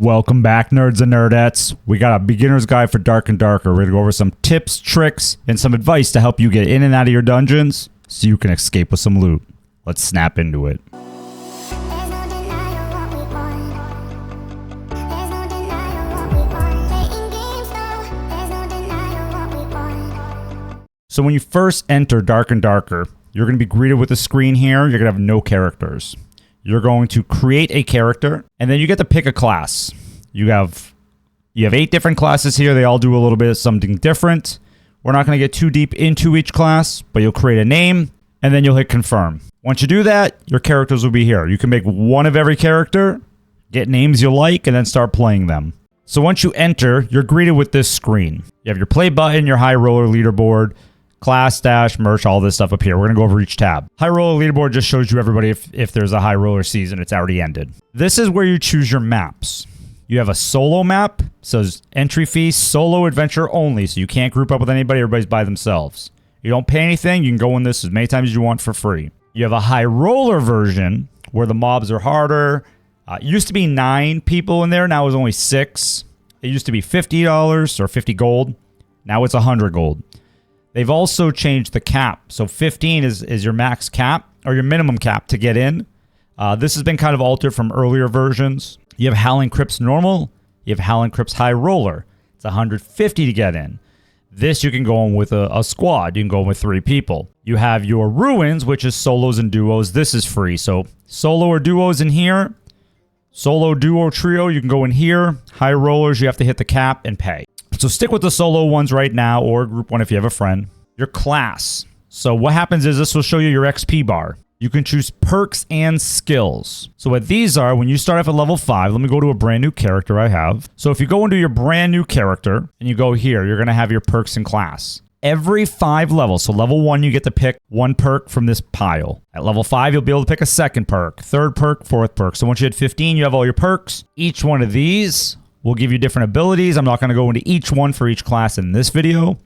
Welcome back, nerds and nerdettes. We got a beginner's guide for Dark and Darker. We're going to go over some tips, tricks, and some advice to help you get in and out of your dungeons so you can escape with some loot. Let's snap into it. So when you first enter Dark and Darker, you're going to be greeted with a screen here. You're going to have no characters. You're going to create a character, and then you get to pick a class. You have 8 different classes here. They all do a little bit of something different. We're not going to get too deep into each class, but you'll create a name, and then you'll hit confirm. Once you do that, your characters will be here. You can make one of every character, get names you like, and then start playing them. So once you enter, you're greeted with this screen. You have your play button, your high roller leaderboard, class, stash, merch, all this stuff up here. We're going to go over each tab. High roller leaderboard just shows you everybody if there's a high roller season. It's already ended. This is where you choose your maps. You have a solo map. Says entry fee, solo adventure only. So you can't group up with anybody. Everybody's by themselves. You don't pay anything. You can go in this as many times as you want for free. You have a high roller version where the mobs are harder. It used to be 9 people in there. Now it's only 6. It used to be $50 or 50 gold. Now it's 100 gold. They've also changed the cap. So 15 is your max cap or your minimum cap to get in. This has been kind of altered from earlier versions. You have Howling Crypts normal. You have Howling Crypts high roller. It's 150 to get in. This you can go in with a squad. You can go in with 3 people. You have your Ruins, which is solos and duos. This is free. So solo or duos in here. Solo, duo, trio, you can go in here. High rollers, you have to hit the cap and pay. So stick with the solo ones right now, or group one if you have a friend. Your class. So what happens is this will show you your XP bar. You can choose perks and skills. So what these are, when you start off at level 5, let me go to a brand new character I have. So if you go into your brand new character and you go here, you're going to have your perks and class. Every 5 levels, so level 1, you get to pick 1 perk from this pile. At level 5, you'll be able to pick a 2nd perk, 3rd perk, 4th perk. So once you hit 15, you have all your perks. Each one of these will give you different abilities. I'm not going to go into each one for each class in this video,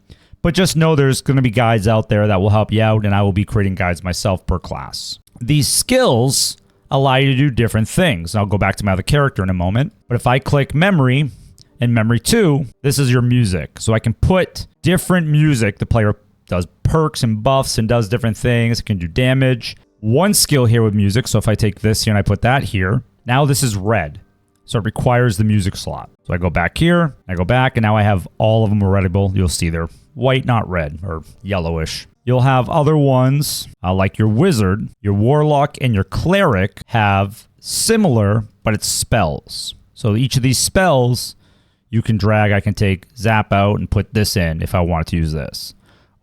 but just know there's going to be guides out there that will help you out, and I will be creating guides myself per class. These skills allow you to do different things. And I'll go back to my other character in a moment. But if I click memory and memory 2, this is your music. So I can put different music. The player does perks and buffs and does different things. It can do damage. One skill here with music. So if I take this here and I put that here, now this is red. So it requires the music slot. So I go back here, I go back, and now I have all of them readable. You'll see they're white, not red, or yellowish. You'll have other ones, like your wizard, your warlock, and your cleric have similar, but it's spells. So each of these spells, you can drag. I can take zap out and put this in if I wanted to use this.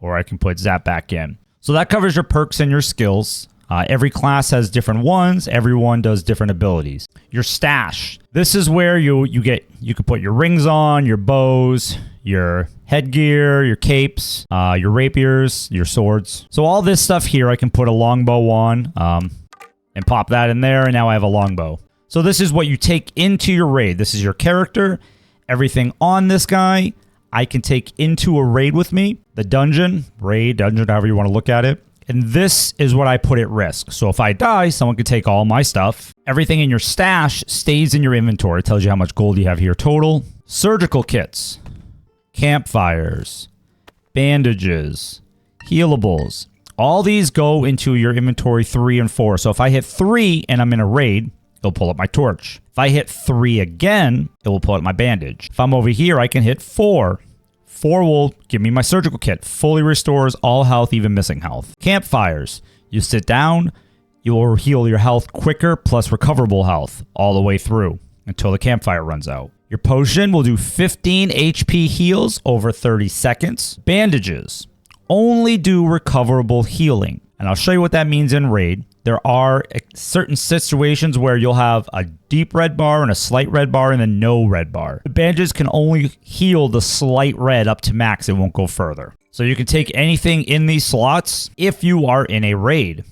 Or I can put zap back in. So that covers your perks and your skills. Every class has different ones. Everyone does different abilities. Your stash. This is where you can put your rings on, your bows, your headgear, your capes, your rapiers, your swords. So all this stuff here, I can put a longbow on and pop that in there, and now I have a longbow. So this is what you take into your raid. This is your character. Everything on this guy, I can take into a raid with me. The dungeon, raid, dungeon, however you want to look at it. And this is what I put at risk. So if I die, someone could take all my stuff. Everything in your stash stays in your inventory. It tells you how much gold you have here total. Surgical kits, campfires, bandages, healables. All these go into your inventory 3 and 4. So if I hit 3 and I'm in a raid, it'll pull up my torch. If I hit 3 again, it will pull up my bandage. If I'm over here, I can hit 4. 4 will give me my surgical kit. Fully restores all health, even missing health. Campfires. You sit down, you will heal your health quicker, plus recoverable health all the way through until the campfire runs out. Your potion will do 15 HP heals over 30 seconds. Bandages only do recoverable healing. And I'll show you what that means in raid. There are certain situations where you'll have a deep red bar and a slight red bar and then no red bar. The bandages can only heal the slight red up to max. It won't go further. So you can take anything in these slots. If you are in a raid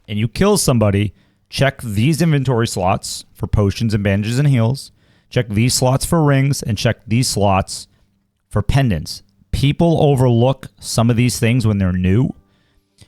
and you kill somebody, check these inventory slots for potions and bandages and heals. Check these slots for rings and check these slots for pendants. People overlook some of these things when they're new.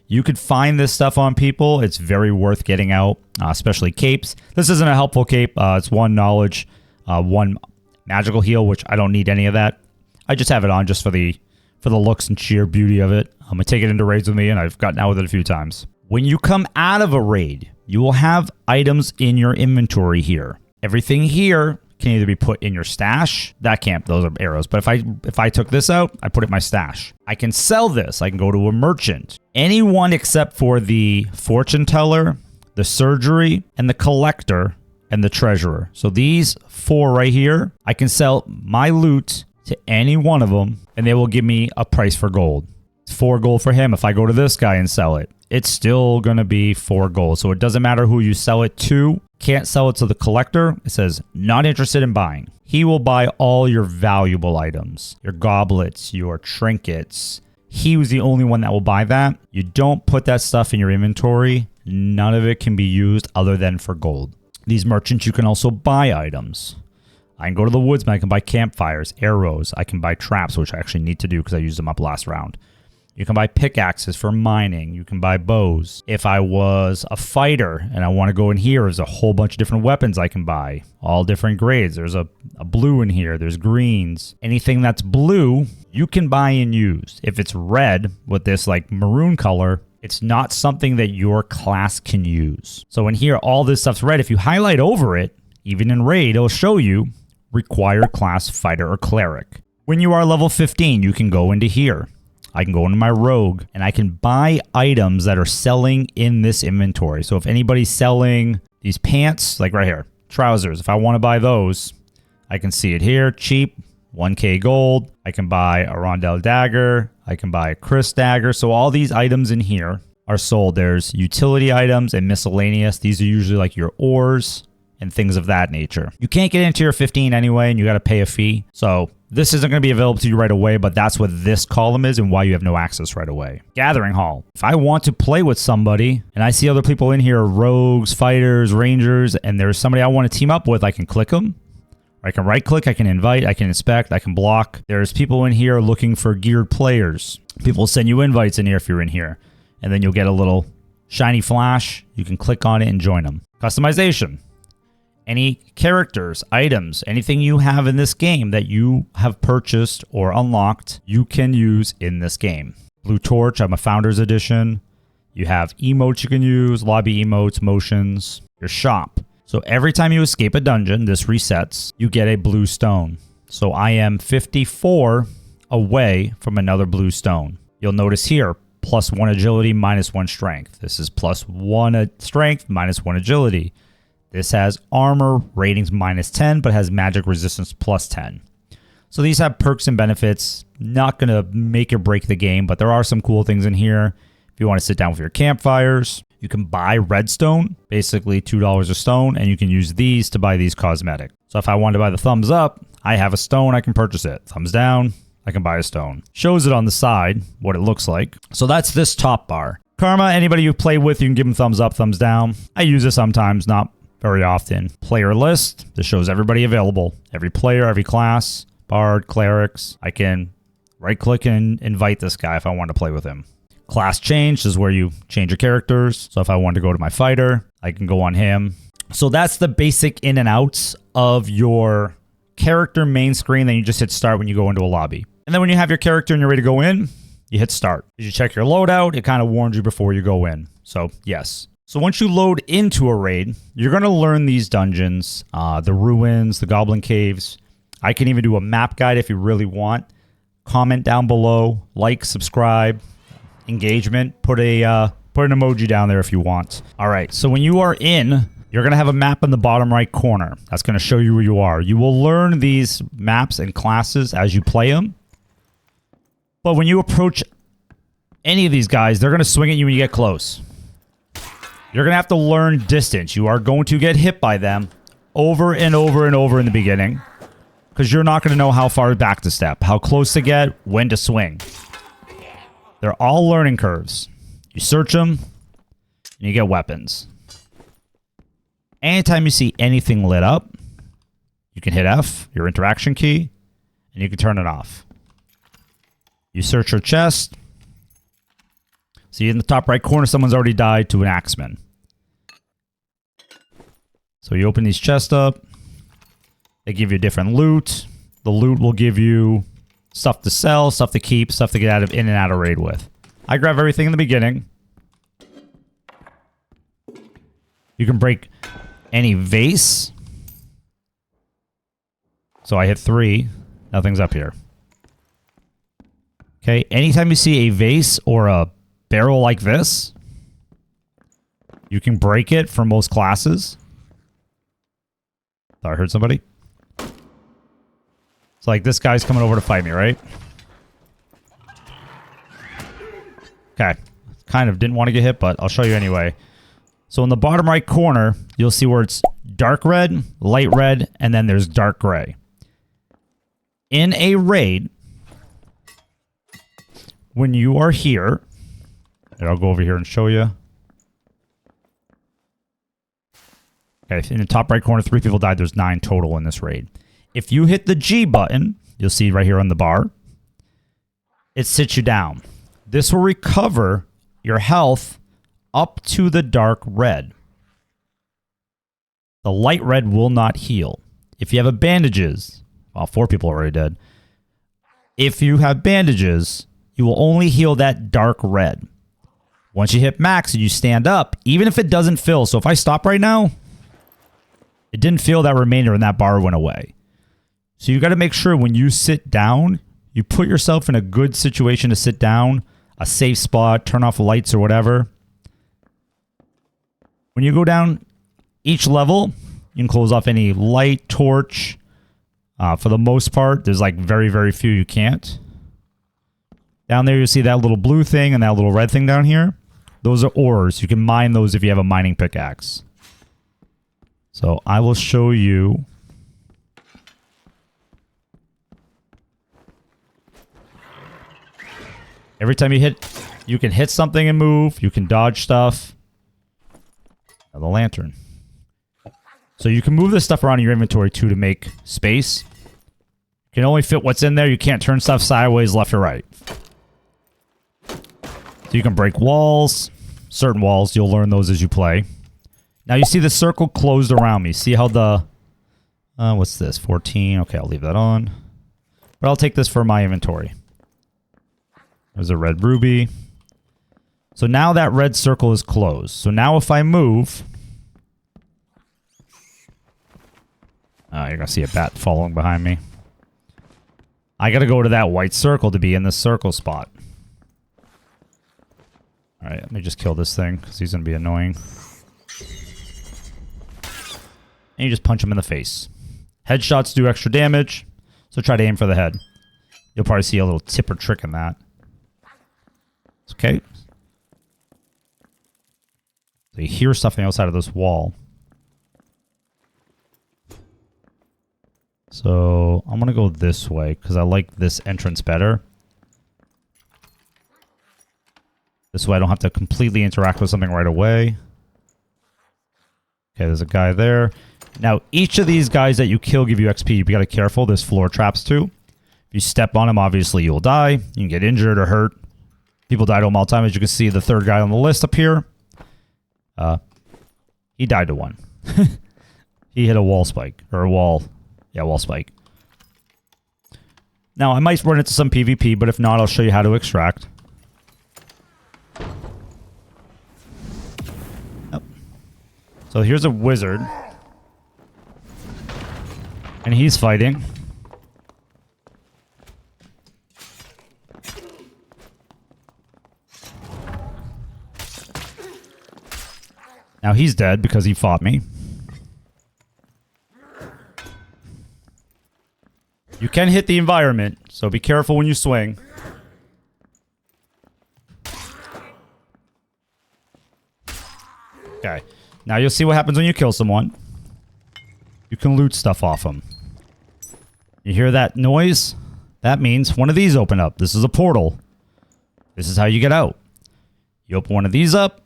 You could find this stuff on people. It's very worth getting out, especially capes. This isn't a helpful cape. It's 1 knowledge. 1 magical heal, which I don't need any of that. I just have it on just for the looks and sheer beauty of it. I'm gonna take it into raids with me, and I've gotten out with it a few times. When you come out of a raid, you will have items in your inventory here. Everything here can either be put in your stash. That can't, those are arrows. But if I took this out, I put it in my stash. I can sell this. I can go to a merchant. Anyone except for the fortune teller, the surgery, and the collector, and the treasurer. So these 4 right here, I can sell my loot to any one of them, and they will give me a price for gold. It's 4 gold for him. If I go to this guy and sell it, it's still going to be 4 gold. So it doesn't matter who you sell it to. Can't sell it to the collector. It says not interested in buying. He will buy all your valuable items, your goblets, your trinkets. He was the only one that will buy that. You don't put that stuff in your inventory. None of it can be used other than for gold. These merchants, you can also buy items. I can go to the woodsman. I can buy campfires, arrows. I can buy traps, which I actually need to do because I used them up last round. You can buy pickaxes for mining. You can buy bows. If I was a fighter and I want to go in here, there's a whole bunch of different weapons I can buy. All different grades. There's a blue in here. There's greens. Anything that's blue, you can buy and use. If it's red with this like maroon color, it's not something that your class can use. So in here, all this stuff's red. If you highlight over it, even in raid, it'll show you required class fighter or cleric. When you are level 15, you can go into here. I can go into my rogue and I can buy items that are selling in this inventory. So if anybody's selling these pants, like right here, trousers, if I want to buy those, I can see it here, cheap, 1k gold. I can buy a rondel dagger. I can buy a Chris dagger. So all these items in here are sold. There's utility items and miscellaneous. These are usually like your ores and things of that nature. You can't get into your 15 anyway, and you got to pay a fee. So this isn't going to be available to you right away, but that's what this column is and why you have no access right away. Gathering Hall. If I want to play with somebody and I see other people in here, rogues, fighters, rangers, and there's somebody I want to team up with, I can click them. I can right click, I can invite, I can inspect, I can block. There's people in here looking for geared players. People will send you invites in here if you're in here. And then you'll get a little shiny flash. You can click on it and join them. Customization. Any characters, items, anything you have in this game that you have purchased or unlocked, you can use in this game. Blue Torch, I'm a Founders Edition. You have emotes you can use, lobby emotes, motions, your shop. So every time you escape a dungeon, this resets, you get a blue stone. So I am 54 away from another blue stone. You'll notice here, +1 agility, -1 strength. This is +1 strength, -1 agility. This has armor ratings -10, but has magic resistance +10. So these have perks and benefits. Not going to make or break the game, but there are some cool things in here. If you want to sit down with your campfires, you can buy redstone, basically $2 a stone, and you can use these to buy these cosmetic. So if I want to buy the thumbs up, I have a stone, I can purchase it. Thumbs down, I can buy a stone. Shows it on the side, what it looks like. So that's this top bar. Karma, anybody you play with, you can give them thumbs up, thumbs down. I use it sometimes, not very often. Player list. This shows everybody available. Every player, every class, bard, clerics. I can right click and invite this guy if I want to play with him. Class change is where you change your characters. So if I want to go to my fighter, I can go on him. So that's the basic in and outs of your character main screen. Then you just hit start when you go into a lobby. And then when you have your character and you're ready to go in, you hit start. As you check your loadout, it kind of warns you before you go in. So yes. So once you load into a raid, you're going to learn these dungeons, the ruins, the goblin caves. I can even do a map guide if you really want. Comment down below, like, subscribe, engagement. Put an emoji down there if you want. All right, so when you are in, you're going to have a map in the bottom right corner. That's going to show you where you are. You will learn these maps and classes as you play them. But when you approach any of these guys, they're going to swing at you when you get close. You're going to have to learn distance. You are going to get hit by them over and over and over in the beginning because you're not going to know how far back to step, how close to get, when to swing. They're all learning curves. You search them, and you get weapons. Anytime you see anything lit up, you can hit F, your interaction key, and you can turn it off. You search your chest. See in the top right corner, someone's already died to an axeman. So you open these chests up. They give you different loot. The loot will give you stuff to sell, stuff to keep, stuff to get out of in and out of raid with. I grab everything in the beginning. You can break any vase. So I hit 3. Nothing's up here. Okay, anytime you see a vase or a barrel like this, you can break it for most classes. Thought I heard somebody. It's like this guy's coming over to fight me, right? Okay. Kind of didn't want to get hit, but I'll show you anyway. So in the bottom right corner, you'll see where it's dark red, light red, and then there's dark gray. In a raid, when you are here, and I'll go over here and show you. Okay, in the top right corner, 3 people died. There's 9 total in this raid. If you hit the G button, you'll see right here on the bar, it sits you down. This will recover your health up to the dark red. The light red will not heal. If you have bandages, well, 4 people are already dead. If you have bandages, you will only heal that dark red. Once you hit max and you stand up, even if it doesn't fill, so if I stop right now, it didn't feel that remainder and that bar went away. So you got to make sure when you sit down, you put yourself in a good situation to sit down, a safe spot, turn off lights or whatever. When you go down each level, you can close off any light, torch. For the most part, there's like very, very few you can't. Down there, you see that little blue thing and that little red thing down here. Those are ores. You can mine those if you have a mining pickaxe. So I will show you. Every time you hit, you can hit something and move. You can dodge stuff. The lantern. So you can move this stuff around in your inventory too to make space. You can only fit what's in there. You can't turn stuff sideways, left or right. So you can break walls. Certain walls, you'll learn those as you play. Now you see the circle closed around me. See how the... what's this? 14. Okay, I'll leave that on. But I'll take this for my inventory. There's a red ruby. So now that red circle is closed. So now if I move... you're going to see a bat following behind me. I got to go to that white circle to be in this circle spot. Alright, let me just kill this thing, because he's going to be annoying. And you just punch him in the face. Headshots do extra damage, so try to aim for the head. You'll probably see a little tip or trick in that. Okay. So you hear something outside of this wall. So I'm going to go this way, because I like this entrance better. This way I don't have to completely interact with something right away. Okay, there's a guy there. Now, each of these guys that you kill give you XP. You gotta be careful. There's floor traps too. If you step on them, obviously you'll die. You can get injured or hurt. People die to them all the time. As you can see, the third guy on the list up here. He died to one. He hit a wall spike. Or a wall. Yeah, wall spike. Now, I might run into some PvP, but if not, I'll show you how to extract. So here's a wizard. And he's fighting. Now he's dead because he fought me. You can hit the environment, so be careful when you swing. Okay. Now you'll see what happens when you kill someone. You can loot stuff off them. You hear that noise? That means one of these open up. This is a portal. This is how you get out. You open one of these up,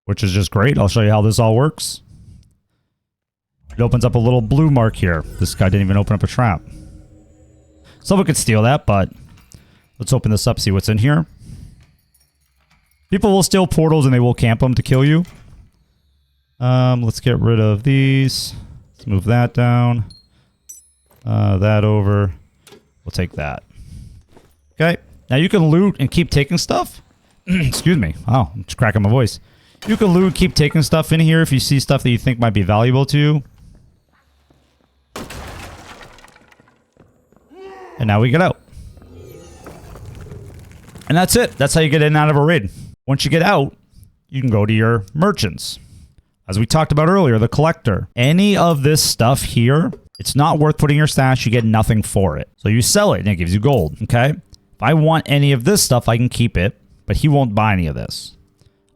which is just great. I'll show you how this all works. It opens up a little blue mark here. This guy didn't even open up a trap. Someone could steal that, but let's open this up, see what's in here. People will steal portals and they will camp them to kill you. Let's get rid of these. Let's move that down. That over. We'll take that. Okay. Now you can loot and keep taking stuff. Excuse me. Oh, I'm just cracking my voice. You can loot, keep taking stuff in here if you see stuff that you think might be valuable to you. And now we get out. And that's it. That's how you get in and out of a raid. Once you get out, you can go to your merchants. As we talked about earlier, the collector. Any of this stuff here, it's not worth putting in your stash. You get nothing for it. So you sell it and it gives you gold. Okay? If I want any of this stuff, I can keep it. But he won't buy any of this.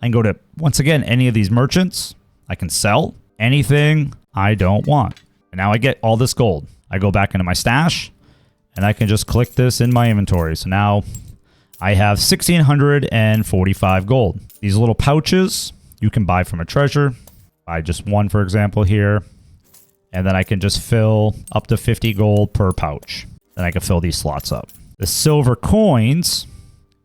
I can go to, once again, any of these merchants. I can sell anything I don't want. And now I get all this gold. I go back into my stash. And I can just click this in my inventory. So now I have 1,645 gold. These little pouches you can buy from a treasure. Buy just one, for example, here. And then I can just fill up to 50 gold per pouch. Then I can fill these slots up. The silver coins,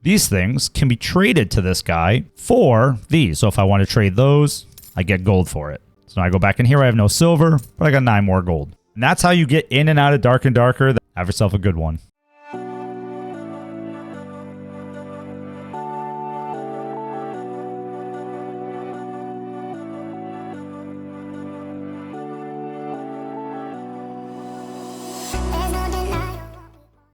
these things can be traded to this guy for these. So if I want to trade those, I get gold for it. So I go back in here. I have no silver, but I got 9 more gold. And that's how you get in and out of Dark and Darker. Have yourself a good one.